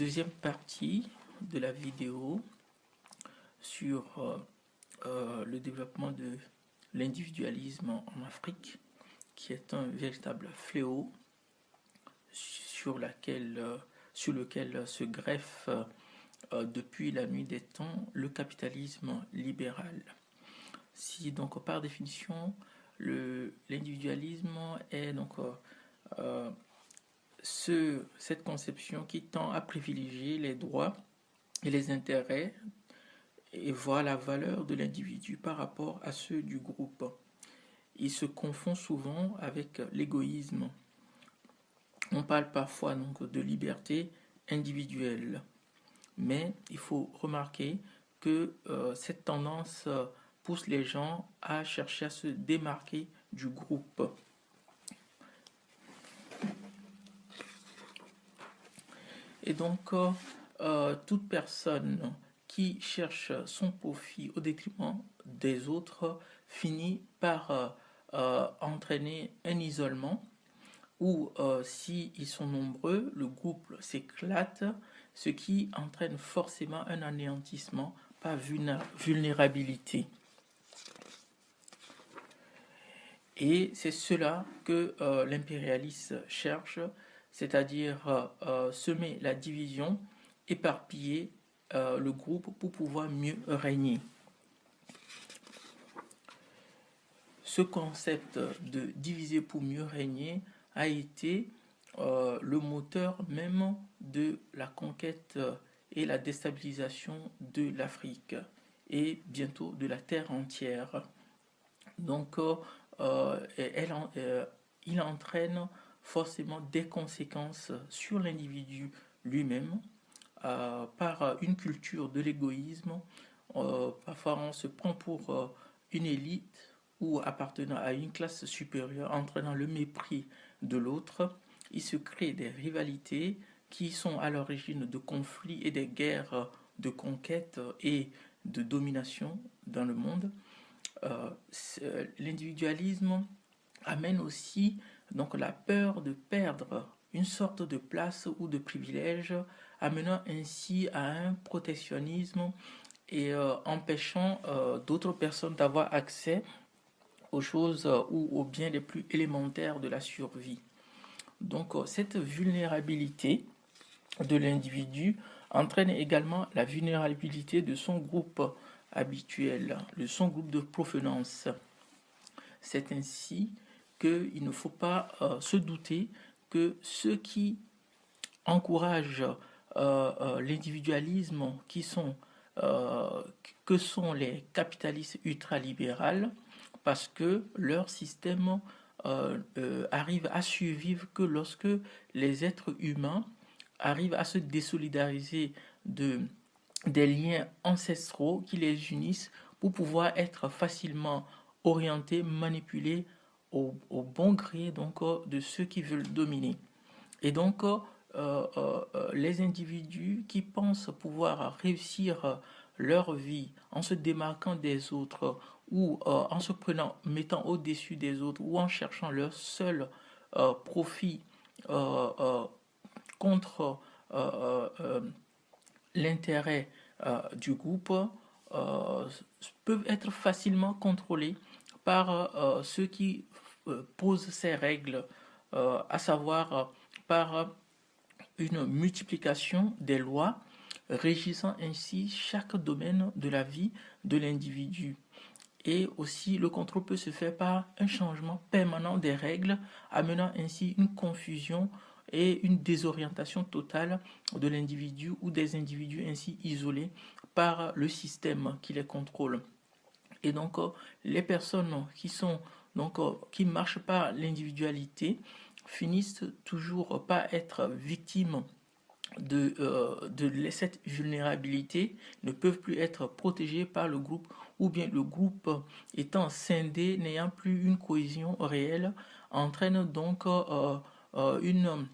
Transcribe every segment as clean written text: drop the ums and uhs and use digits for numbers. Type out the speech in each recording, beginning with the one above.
deuxième partie de la vidéo sur le développement de l'individualisme en Afrique, qui est un véritable fléau sur lequel se greffe depuis la nuit des temps le capitalisme libéral. Si donc par définition l'individualisme est donc cette conception qui tend à privilégier les droits et les intérêts et voir la valeur de l'individu par rapport à ceux du groupe. Il se confond souvent avec l'égoïsme. On parle parfois donc de liberté individuelle, mais il faut remarquer que cette tendance pousse les gens à chercher à se démarquer du groupe. Et donc, toute personne qui cherche son profit au détriment des autres finit par entraîner un isolement ou s'ils sont nombreux, le groupe s'éclate, ce qui entraîne forcément un anéantissement par vulnérabilité. Et c'est cela que l'impérialiste cherche, c'est-à-dire semer la division, éparpiller le groupe pour pouvoir mieux régner. Ce concept de diviser pour mieux régner a été le moteur même de la conquête et la déstabilisation de l'Afrique et bientôt de la terre entière. Donc, il entraîne forcément des conséquences sur l'individu lui-même par une culture de l'égoïsme. Parfois, on se prend pour une élite ou appartenant à une classe supérieure, entraînant le mépris de l'autre. Il se crée des rivalités qui sont à l'origine de conflits et des guerres de conquête et de domination dans le monde. L'individualisme amène aussi donc la peur de perdre une sorte de place ou de privilège, amenant ainsi à un protectionnisme et empêchant d'autres personnes d'avoir accès aux choses ou aux biens les plus élémentaires de la survie. Donc cette vulnérabilité de l'individu entraîne également la vulnérabilité de son groupe habituel, de son groupe de provenance. C'est ainsi qu'il ne faut pas se douter que ceux qui encouragent l'individualisme, que sont les capitalistes ultralibéraux, parce que leur système arrive à survivre que lorsque les êtres humains arrivent à se désolidariser des liens ancestraux qui les unissent pour pouvoir être facilement orientés, manipulés au bon gré donc, de ceux qui veulent dominer. Et donc, les individus qui pensent pouvoir réussir leur vie en se démarquant des autres ou en se mettant au-dessus des autres ou en cherchant leur seul profit contre l'intérêt du groupe peuvent être facilement contrôlés par ceux qui posent ces règles, à savoir par une multiplication des lois régissant ainsi chaque domaine de la vie de l'individu. Et aussi, le contrôle peut se faire par un changement permanent des règles, amenant ainsi une confusion et une désorientation totale de l'individu ou des individus ainsi isolés par le système qui les contrôle. Et donc, les personnes qui marchent par l'individualité finissent toujours par être victimes de cette vulnérabilité, ne peuvent plus être protégés par le groupe, ou bien le groupe étant scindé, n'ayant plus une cohésion réelle, entraîne donc une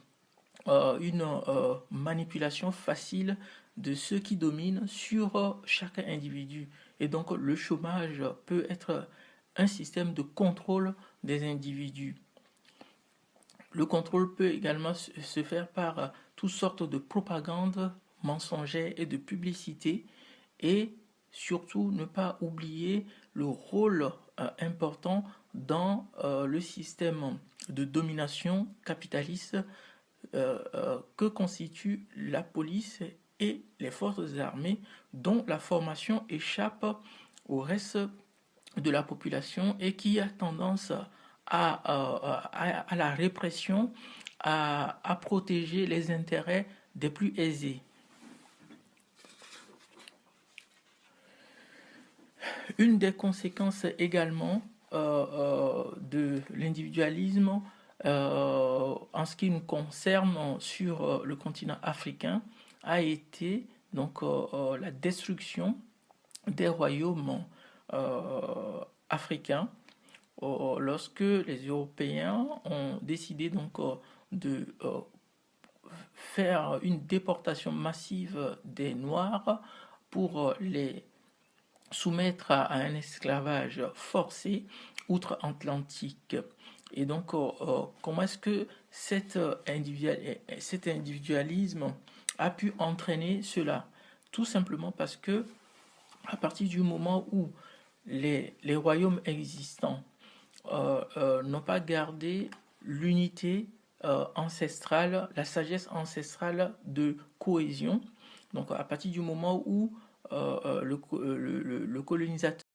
manipulation facile de ceux qui dominent sur chaque individu. Et donc le chômage peut être un système de contrôle des individus. Le contrôle peut également se faire par toutes sortes de propagande mensongère et de publicité, et surtout ne pas oublier le rôle important dans le système de domination capitaliste que constitue la police et les forces armées, dont la formation échappe au reste de la population et qui a tendance à la répression, à protéger les intérêts des plus aisés. Une des conséquences également de l'individualisme en ce qui nous concerne sur le continent africain a été donc la destruction des royaumes africains lorsque les Européens ont décidé donc de faire une déportation massive des Noirs pour les soumettre à un esclavage forcé outre-Atlantique. Et donc, comment est-ce que cet individualisme a pu entraîner cela? Tout simplement parce que, à partir du moment où les royaumes existants n'ont pas gardé l'unité ancestrale, la sagesse ancestrale de cohésion, donc à partir du moment où le colonisateur